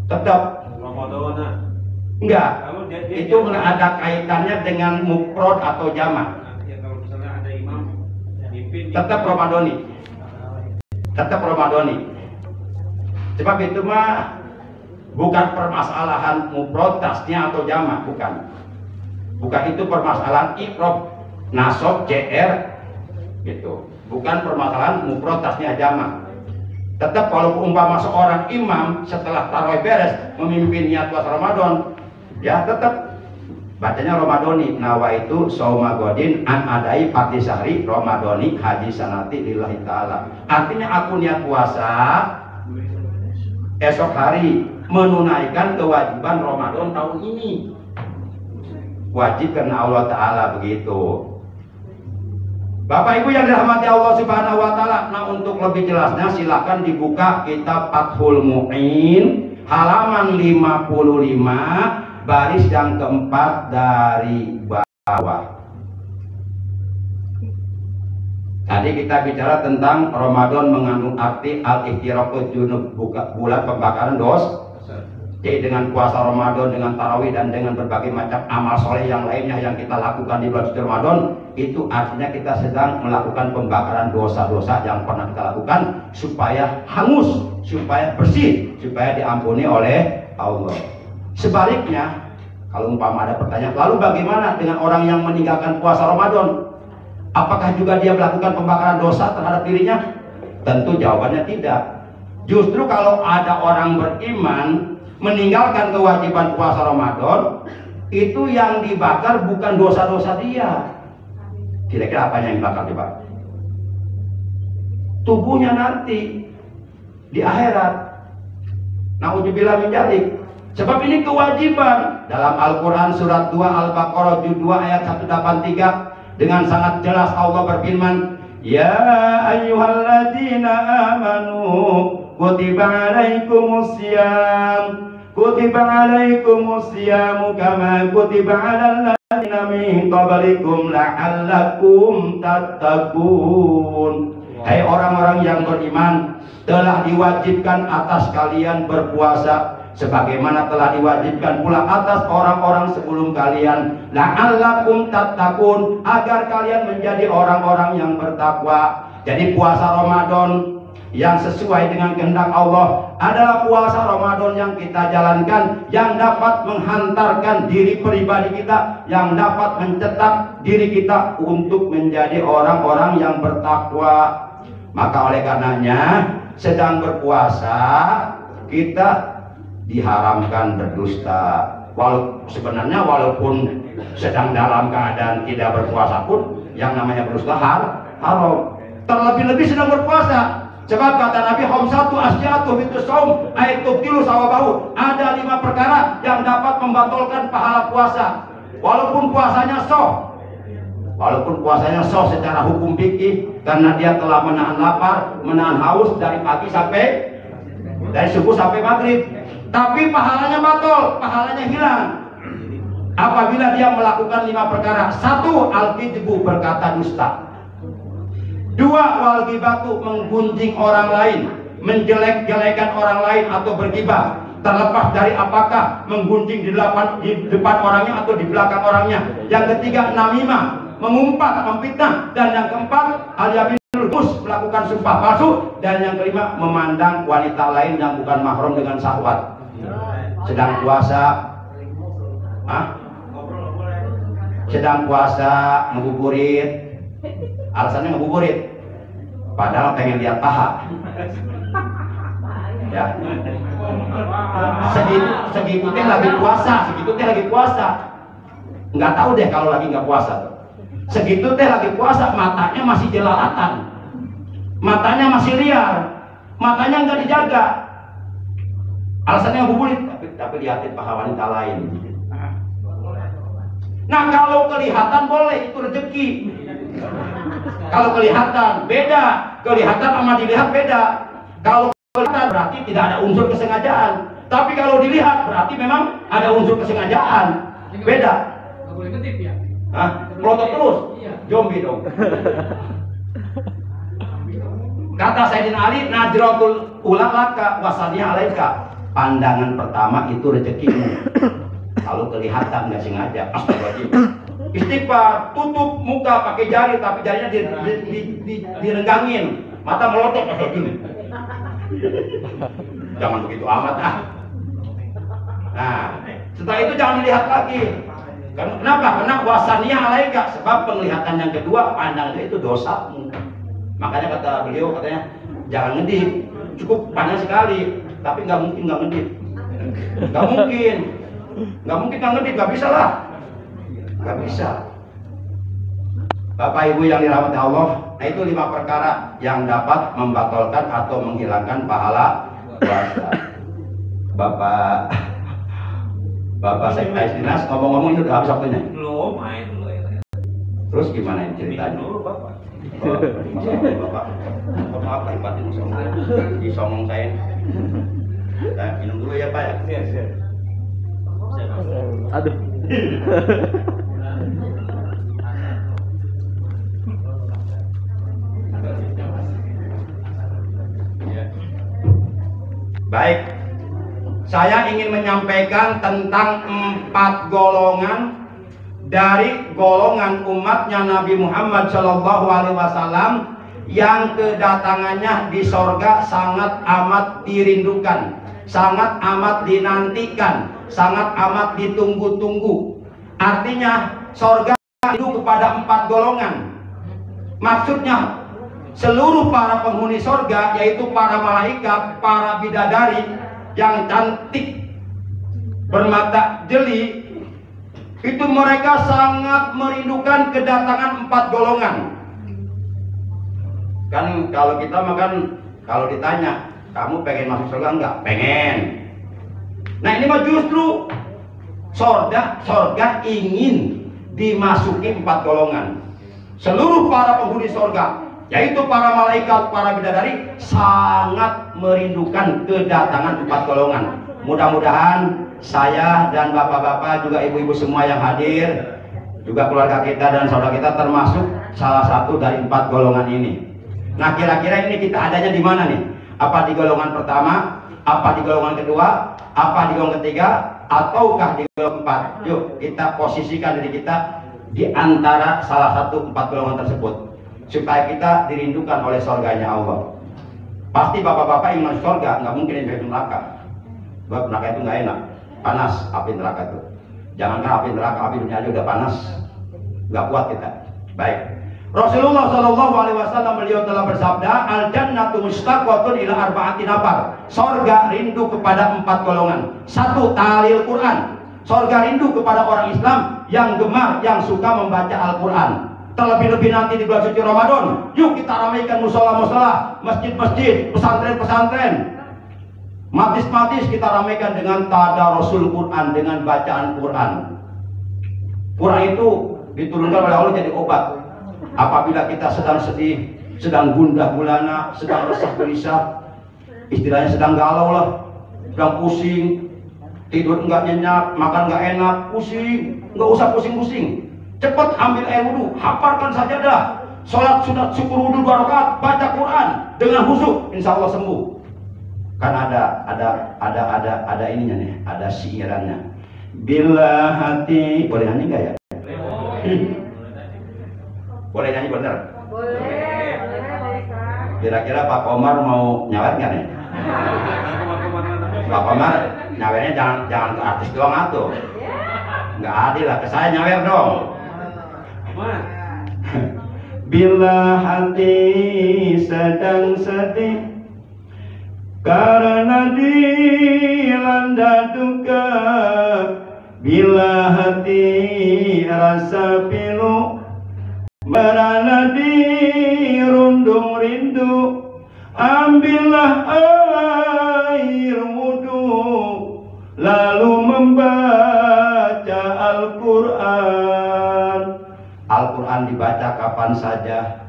Tetap Ramadan. enggak. Kalau Itu ada kaitannya dengan mufrad atau jamak. Ya, kalau misalnya ada imam pimpin, Tetap Ramadhani. Tetap Ramadhani. Sebab itu mah bukan permasalahan mufrad, tasnya atau jamak, bukan. Bukan itu permasalahan i'rab, nasab, JR gitu. Bukan permasalahan mufrad, tasnya, jamak. Tetap kalau umpama seorang imam setelah tarawih beres memimpin niat puasa Ramadan, ya tetap bacanya Ramadhani. Nawaitu sauma godin an adai patisari Ramadhani haji sanati lillahi ta'ala. Artinya aku niat puasa esok hari menunaikan kewajiban Ramadan tahun ini. Wajib karena Allah Ta'ala begitu. Bapak Ibu yang dirahmati Allah Subhanahu wa Ta'ala. Nah, untuk lebih jelasnya silakan dibuka kitab Fathul Mu'in halaman 55 baris yang keempat dari bawah. Tadi kita bicara tentang Ramadan mengandung arti al-ihtiraqul junub, bulan pembakaran dosa. Jadi dengan puasa Ramadan, dengan tarawih dan dengan berbagai macam amal soleh yang lainnya yang kita lakukan di bulan suci Ramadan, itu artinya kita sedang melakukan pembakaran dosa-dosa yang pernah kita lakukan supaya hangus, supaya bersih, supaya diampuni oleh Allah. Sebaliknya, kalau umpama ada pertanyaan, lalu bagaimana dengan orang yang meninggalkan puasa Ramadan? Apakah juga dia melakukan pembakaran dosa terhadap dirinya? Tentu jawabannya tidak. Justru kalau ada orang beriman meninggalkan kewajiban puasa Ramadan, itu yang dibakar bukan dosa-dosa dia. Kira-kira apa yang dibakar coba? Tubuhnya nanti di akhirat. Na'udzubillah min dzalik. Sebab ini kewajiban. Dalam Al-Quran surat 2 Al-Baqarah juz 2 ayat 183 dengan sangat jelas Allah berfirman, Ya ayyuhalladzina amanu kutiba alaikumusiyam kutiba alaikumusiyam kama kutiba alal ladzina min qablikum la'allakum tattaqun. Hai orang-orang yang beriman, telah diwajibkan atas kalian berpuasa sebagaimana telah diwajibkan pula atas orang-orang sebelum kalian, la'allakum tattaqun, agar kalian menjadi orang-orang yang bertakwa. Jadi puasa Ramadan yang sesuai dengan kehendak Allah adalah puasa Ramadan yang kita jalankan, yang dapat menghantarkan diri pribadi kita, yang dapat mencetak diri kita untuk menjadi orang-orang yang bertakwa. Maka oleh karenanya sedang berpuasa kita diharamkan berdusta. Sebenarnya walaupun sedang dalam keadaan tidak berpuasa pun yang namanya berdusta haram. Terlebih-lebih sedang berpuasa. Sebab kata Nabi, khamsatu asyatu fitus shaum ay tubtilu sawabahu. Ada 5 perkara yang dapat membatalkan pahala puasa. Walaupun puasanya sah secara hukum fikih, karena dia telah menahan lapar, menahan haus dari subuh sampai maghrib. Tapi pahalanya batal, pahalanya hilang apabila dia melakukan 5 perkara. 1. Al-kidbu, berkata dusta. 2. Wal-ghibatu, menggunjing orang lain, menjelek-jelekan orang lain atau bergibah, terlepas dari apakah menggunjing di depan orangnya atau di belakang orangnya. Yang ketiga, namimah, mengumpat, memfitnah. Dan yang keempat, al-yaminul ghus, melakukan sumpah palsu. Dan yang kelima, memandang wanita lain yang bukan mahram dengan syahwat. Sedang puasa ngebuburit. Alasannya ngebuburit, padahal pengen lihat paha. Ya, segitu teh lagi puasa, nggak tahu deh kalau lagi nggak puasa. Segitu teh lagi puasa, matanya masih jelalatan, matanya masih liar, matanya nggak dijaga. Alasannya ngebuburit, tapi lihatin paha wanita lain. Nah, kalau kelihatan boleh, itu rezeki. Kalau kelihatan beda, kelihatan sama dilihat beda. Kalau kelihatan berarti tidak ada unsur kesengajaan. Tapi kalau dilihat berarti memang ada unsur kesengajaan. Beda. Nggak boleh ngedip ya? Melotot terus. Zombie dong. Kata Sayyidina Ali, najratul ula laka wasaniha alaika. Pandangan pertama itu rezekimu. Kalau kelihatan nggak sengaja, astagfirullahaladzim. Istighfar, tutup muka pakai jari, tapi jarinya direnggangin, mata melotot kayak gini. Jangan begitu amat Nah, setelah itu jangan dilihat lagi. Kenapa? Karena wasaniyah alaika, sebab penglihatan yang kedua, pandangan itu dosamu. Makanya kata beliau, katanya jangan ngedip, cukup pandang sekali, tapi nggak mungkin nggak ngedip. Nggak mungkin nggak ngedip, nggak bisa lah. Nggak bisa. Bapak Ibu yang dirahmati Allah, nah itu 5 perkara yang dapat membatalkan atau menghilangkan pahala puasa. Bapak Sekda Dinas ngomong-ngomong, ini udah habis waktunya? Belum, main dulu ya. Terus gimana ini ceritanya? Dulu Bapak. Bapak, maaf lahir batin disongong saya. Nah, minum dulu ya Pak ya. Siap. Aduh. Baik, saya ingin menyampaikan tentang 4 golongan dari golongan umatnya Nabi Muhammad SAW yang kedatangannya di sorga sangat amat dirindukan, sangat amat dinantikan, sangat amat ditunggu-tunggu. Artinya sorga itu kepada 4 golongan. Maksudnya seluruh para penghuni sorga, yaitu para malaikat, para bidadari yang cantik bermata jeli, itu mereka sangat merindukan kedatangan 4 golongan. Kan kalau kita makan, kalau ditanya kamu pengen masuk surga enggak? Pengen. Nah ini mah justru sorga ingin dimasuki 4 golongan. Seluruh para penghuni sorga, yaitu para malaikat, para bidadari, sangat merindukan kedatangan 4 golongan. Mudah-mudahan saya dan bapak-bapak, juga ibu-ibu semua yang hadir, juga keluarga kita dan saudara kita termasuk salah satu dari 4 golongan ini. Nah kira-kira ini kita adanya di mana nih? Apa di golongan pertama, Apa di golongan kedua? Apa di golongan ketiga? Ataukah di golongan keempat? Yuk kita posisikan diri kita di antara salah satu 4 golongan tersebut, supaya kita dirindukan oleh surganya Allah. Pasti bapak-bapak ingin masuk surga, nggak mungkin masuk neraka. Sebab neraka itu nggak enak, panas api neraka itu. Jangankan api neraka, api dunia aja udah panas, nggak kuat kita. Baik. Rasulullah Shallallahu Alaihi Wasallam beliau telah bersabda, al jannatu mustaqwatun ila arba'ati nafar. Sorga rindu kepada 4 golongan. 1. Ta'lil Quran. Sorga rindu kepada orang Islam yang gemar, yang suka membaca Al-Quran. Terlebih-lebih nanti di bulan suci Ramadan, yuk kita ramaikan musola-musola, masjid-masjid, pesantren-pesantren. Matis-matis kita ramaikan dengan tadarrusul Quran, dengan bacaan Quran. Quran itu diturunkan oleh Allah jadi obat. Apabila kita sedang sedih, sedang gundah gulana, sedang resah gelisah, istilahnya sedang galau lah, sedang pusing, tidur enggak nyenyak, makan enggak enak, pusing, enggak usah pusing-pusing. Cepat ambil air wudhu, hafarkan sajadah, sholat sunat syukur wudhu 2 rakaat, baca Quran dengan khusyuk, insya Allah sembuh. Kan ada ininya nih, ada siirannya. Bila hati, boleh nyanyi enggak ya? Boleh nyanyi bener? Boleh, Ustaz. Kira-kira Pak Komar mau nyawet nggak nih? Pak Komar nyawernya jangan ke artis doang atuh. Nggak adil lah, ke saya nyawer dong. Bila hati sedang sedih karena dilanda duka, bila hati rasa pilu merana dirundung rindu, ambillah air wudhu lalu membaca Al-Quran. Al-Quran dibaca kapan saja,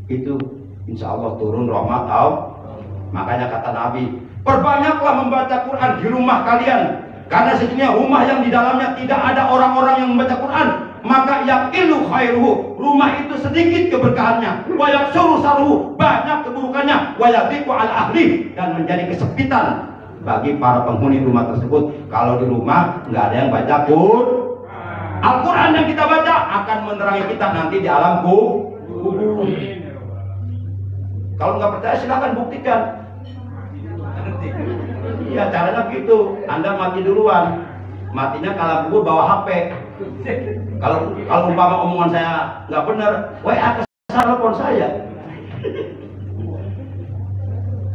itu insya Allah turun rahmat Allah. Makanya kata Nabi, perbanyaklah membaca Quran di rumah kalian, karena sesungguhnya rumah yang di dalamnya tidak ada orang-orang yang membaca Quran, maka yaqilu khairuhu, rumah itu sedikit keberkahannya, wa yaksuru saruhu, banyak keburukannya, wa yadhiqu al ahli, dan menjadi kesepitan bagi para penghuni rumah tersebut. Kalau di rumah nggak ada yang baca Quran, Al-Quran yang kita baca akan menerangi kita nanti di alam kubur. Kalau nggak percaya silakan buktikan. Iya, caranya gitu. Anda mati duluan, matinya kalau kubur bawa HP. Kalau umpama omongan saya nggak benar, WA ke telepon saya.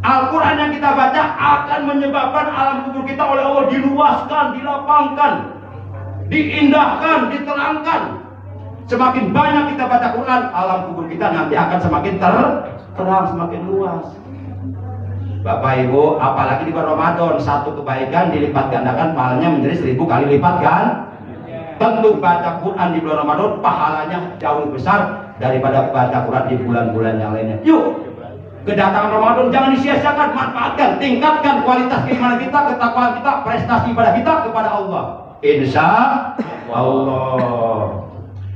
Al-Quran yang kita baca akan menyebabkan alam kubur kita oleh Allah diluaskan, dilapangkan, diindahkan, diterangkan. Semakin banyak kita baca Quran, alam kubur kita nanti akan semakin terang, semakin luas. Bapak Ibu, apalagi di bulan Ramadan, satu kebaikan dilipat gandakan pahalanya menjadi 1000 kali lipat kan? Tentu baca Quran di bulan Ramadan pahalanya jauh besar daripada baca Quran di bulan-bulan yang lainnya. Yuk, kedatangan Ramadan jangan disia-siakan, manfaatkan, tingkatkan kualitas keimanan kita, ketakwaan kita, prestasi ibadah kita kepada Allah. Insya Allah.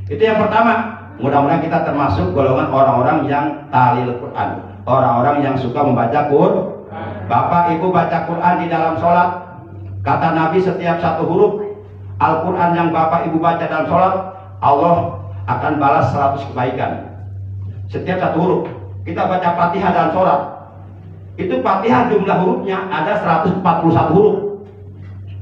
Itu yang pertama. Mudah-mudahan kita termasuk golongan orang-orang yang ta'lil Quran, orang-orang yang suka membaca Quran. Bapak Ibu baca Quran di dalam sholat, kata Nabi setiap satu huruf Al-Quran yang Bapak Ibu baca dalam sholat, Allah akan balas 100 kebaikan. Setiap satu huruf. Kita baca Fatihah dalam sholat, itu Fatihah jumlah hurufnya ada 141 huruf.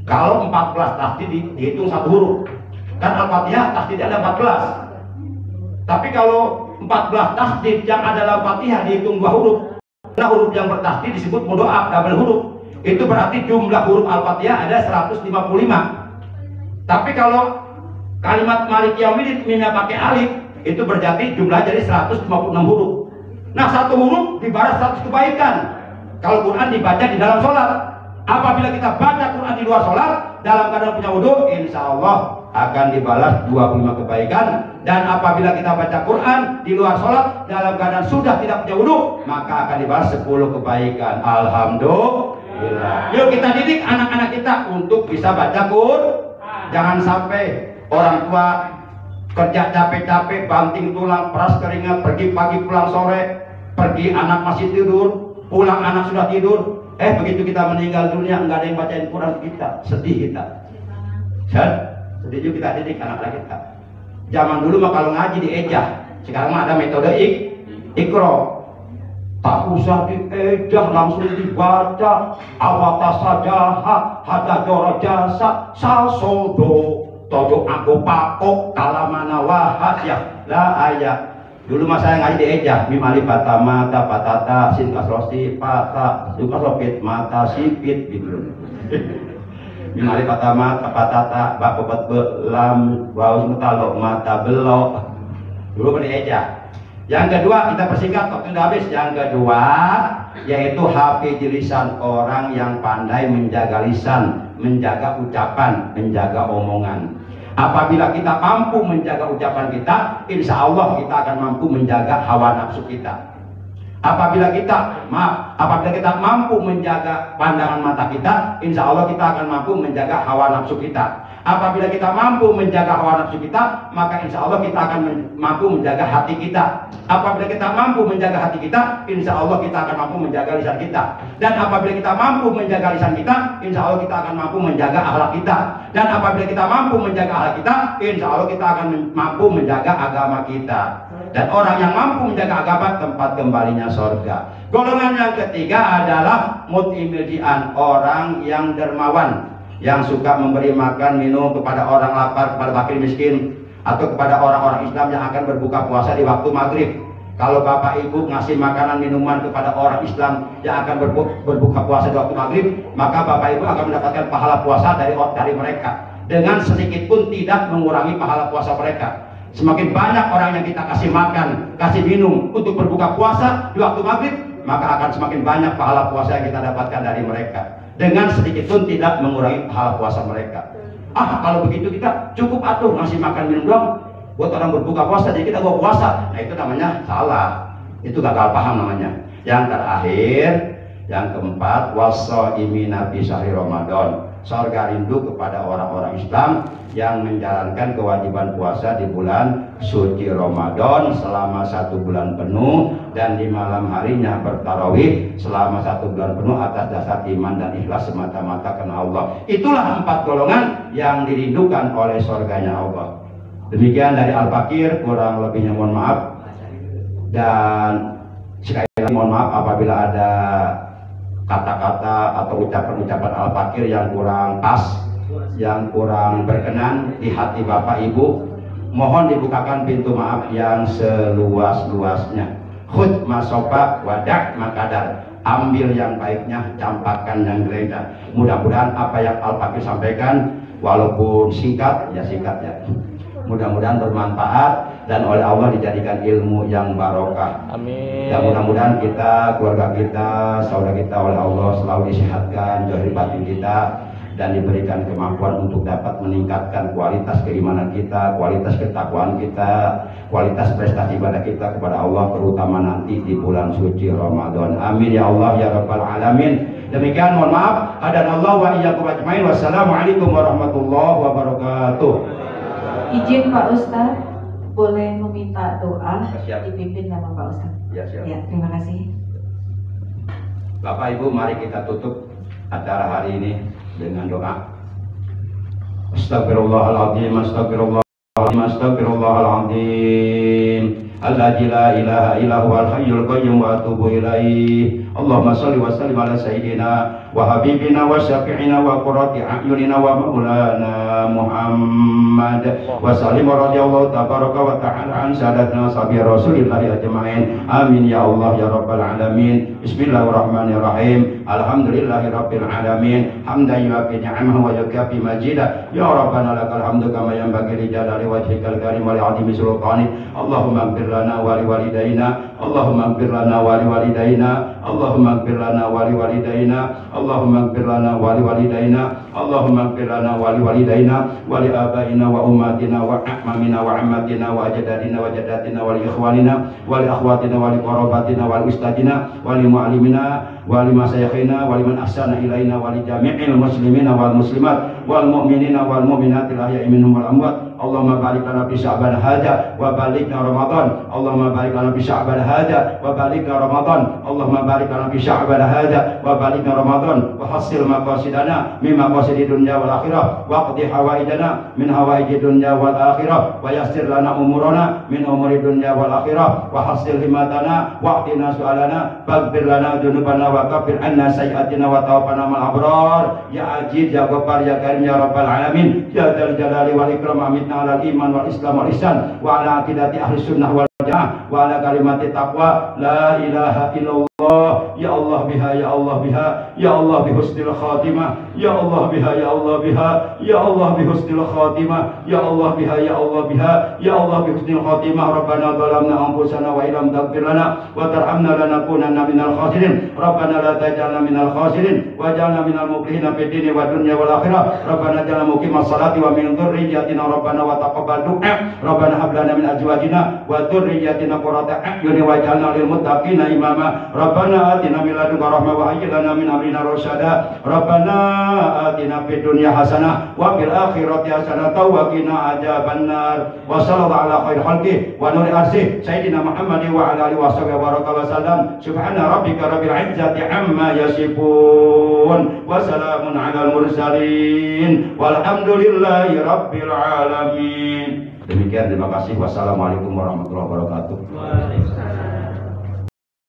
Kalau 14 tasdid dihitung satu huruf, kan Al-Fatihah tasdidnya ada 14. Tapi kalau 14 tasdid yang ada dalam Fatihah dihitung 2 huruf, nah huruf yang bertasdid disebut mudhoaf, double huruf. Itu berarti jumlah huruf Al-Fatihah ada 155. Tapi kalau kalimat Malik Yaumiddin minnya pakai alif, itu berarti jumlah jadi 156 huruf. Nah, satu huruf dibalas 100 kebaikan. Kalau Quran dibaca di dalam sholat, apabila kita baca Quran di luar sholat dalam keadaan punya wudhu, insya Allah akan dibalas 25 kebaikan. Dan apabila kita baca Quran di luar sholat dalam keadaan sudah tidak punya wudhu, maka akan dibalas 10 kebaikan. Alhamdulillah. Yuk kita didik anak-anak kita untuk bisa baca Quran. Jangan sampai orang tua kerja capek-capek, banting tulang, peras keringat, pergi pagi pulang sore, pergi anak masih tidur, pulang anak sudah tidur, Begitu kita meninggal dunia nggak ada yang bacain Quran kita, sedih kita. Sedih juga kita didik anak-anak kita. Zaman dulu mah kalau ngaji diejah, sekarang mah ada metode ikro. Tak usah diejah, langsung dibaca. Awata sajaha, hada jora jasa, salsodo, todo aku pakok, kalamana wahas ya. Lah ayat. Dulu mah saya ngaji diejah, mimali patama, patata, sin kasrosi, pata, juga sopit mata sipit gitu. Mimali patama, patata, bak bebat belam, wau metalo mata belok. Dulu diejah. Yang kedua, kita persingkat waktu udah habis. Yang kedua, yaitu hafiz lisan, orang yang pandai menjaga lisan, menjaga ucapan, menjaga omongan. Apabila kita mampu menjaga ucapan kita, insya Allah kita akan mampu menjaga hawa nafsu kita. Apabila kita mampu menjaga pandangan mata kita, insya Allah kita akan mampu menjaga hawa nafsu kita. Apabila kita mampu menjaga hawa nafsu kita, maka insya Allah kita akan mampu menjaga hati kita. Apabila kita mampu menjaga hati kita, insya Allah kita akan mampu menjaga lisan kita. Dan apabila kita mampu menjaga lisan kita, insya Allah kita akan mampu menjaga akhlak kita. Dan apabila kita mampu menjaga akhlak kita, insya Allah kita akan mampu menjaga agama kita. Dan orang yang mampu menjaga agama, tempat kembalinya surga. Golongan yang ketiga adalah mut'imil, orang yang dermawan, yang suka memberi makan minum kepada orang lapar, kepada fakir miskin, atau kepada orang-orang Islam yang akan berbuka puasa di waktu maghrib. Kalau bapak ibu ngasih makanan minuman kepada orang Islam yang akan berbuka puasa di waktu maghrib, maka bapak ibu akan mendapatkan pahala puasa dari mereka, dengan sedikit pun tidak mengurangi pahala puasa mereka. Semakin banyak orang yang kita kasih makan, kasih minum untuk berbuka puasa di waktu maghrib, maka akan semakin banyak pahala puasa yang kita dapatkan dari mereka, dengan sedikit pun tidak mengurangi pahala puasa mereka. Kalau begitu kita cukup atuh ngasih makan minum doang buat orang berbuka puasa, jadi kita gak puasa. Nah itu namanya salah, itu gagal paham namanya. Yang terakhir, yang keempat, wasoimina fi syahri Ramadan, surga rindu kepada orang-orang Islam yang menjalankan kewajiban puasa di bulan suci Ramadan selama 1 bulan penuh, dan di malam harinya bertarawih selama 1 bulan penuh atas dasar iman dan ikhlas semata-mata karena Allah. Itulah 4 golongan yang dirindukan oleh surganya Allah. Demikian dari Al-Fakir, kurang lebihnya mohon maaf, dan sekali lagi mohon maaf apabila ada kata-kata atau ucapan-ucapan Al-Fakir yang kurang pas, yang kurang berkenan di hati Bapak Ibu. Mohon dibukakan pintu maaf yang seluas-luasnya. Khud masofa wadak makadar, ambil yang baiknya, campakkan yang jeleknya. Mudah-mudahan apa yang Al-Fakir sampaikan, walaupun singkat ya, mudah-mudahan bermanfaat dan oleh Allah dijadikan ilmu yang barokah. Amin. Dan mudah-mudahan kita, keluarga kita, saudara kita oleh Allah selalu disehatkan zahir batin kita, dan diberikan kemampuan untuk dapat meningkatkan kualitas keimanan kita, kualitas ketakwaan kita, kualitas prestasi ibadah kita kepada Allah, terutama nanti di bulan suci Ramadan. Amin ya Allah ya Rabbal Alamin. Demikian, mohon maaf. Hadanallahu wa iyyakum ajmain. Wassalamualaikum warahmatullahi wabarakatuh. Izin Pak Ustadz, boleh meminta doa Siap. dipimpin sama Pak Ustadz. Ya, siap. Ya, terima kasih. Bapak Ibu, mari kita tutup acara hari ini dengan doa. Astagfirullahaladzim, astagfirullahaladzim, astagfirullahaladzim. Alladzi la ilaha illa huwal hayyul qayyum wa atubu ilaih. Allahumma shalli wa sallim ala sayyidina wa habibina wa syafi'ina wa qurrati a'yunina wa maulana Muhammad wa sallim radhiyallahu tabaraka wa ta'ala an sadatina sahabi Rasulillah ajma'in. Amin ya Allah ya rabbal alamin. Bismillahirrahmanirrahim. Alhamdulillahi rabbil alamin. Hamdan yuwafi ni'amahu wa yukafi majidah. Ya rabbana lakal hamdu kama yanbaghi li jalali wajhikal karim wa li 'azimi sultanik. Allahumma ighfir lana wa li walidayna. Allahumma ighfir lana wa li walidayna. Allahumma ighfir lana wa li walidayna. Allahumma ighfir lana wa li walidayna. Allahumma ighfir lana wa li walidayna wa li abaina wa ummatina wa a'mamina wa ammatina wa ajdadina wa jaddatina wa li ikhwanina wa li akhwatina wa li qarabatina wa li ustadina wa li mu'allimina wa li masyayikhina wa liman ahsana ilaina wa li jami'il muslimina wal muslimat wal mu'minina wal mu'minatil ahya'i minhum wal amwat. Allahumma barik lana fi Sya'ban hadza wa balighna Ramadan. Allahumma barik lana fi Sya'ban hadza wa balighna Ramadan. Allahumma barik lana fi Sya'ban hadza wa balighna Ramadan wa hasil maqasidana min maqasidid dunya wal akhirah wa qdi hawaijana min hawaijid dunya wal akhirah wa yassir lana umurana min umuri dunya wal akhirah wa hasil himatana wa atina su'alana faghfir lana dzunubana wa kaffir anna sayyi'atina wa tawaffana ma'al abrar ya aziz ya ghaffar ya karim ya rabbal alamin ya dzal jalali wal ikram amitna alal iman wal islam wal ihsan wa ala aqidati ahli sunnah wal jamaah wa ala kalimati taqwa la ilaha illallah ya Allah biha ya Allah biha ya Allah bi husnil khatimah ya Allah biha ya Allah biha ya Allah bi husnil khatimah ya Allah biha ya Allah biha ya Allah bi husnil khatimah rabbana zalamna anfusana wa illam taghfir lana wa tarhamna lanakunanna minal khasirin rabbana la taj'alna minal khasirin waj'alna minal muflihin fid dini wa dunya wal akhirah rabbana ja'alna muqimas salati wa min dzurriyyatina rabbana wa taqabbal du'a rabbana hab lana min azwajina wa dzurriyyatina qurrata a'yun waj'alna lil muttaqina imama rabbana atina min ladunka rahmah wa hayyi lana min amrina rasyada rabbana atina fid dunya hasanah wa fil akhirati hasanah wa qina adzabannar wa sallallahu ala khairil khalqi wa nuri arsih sayyidina Muhammad wa ala alihi wa sahbihi wa sallam subhana rabbika rabbil izzati amma yasifun wa salamun alal mursalin walhamdulillahi rabbil alamin. Demikian, terima kasih. Wassalamualaikum warahmatullahi wabarakatuh.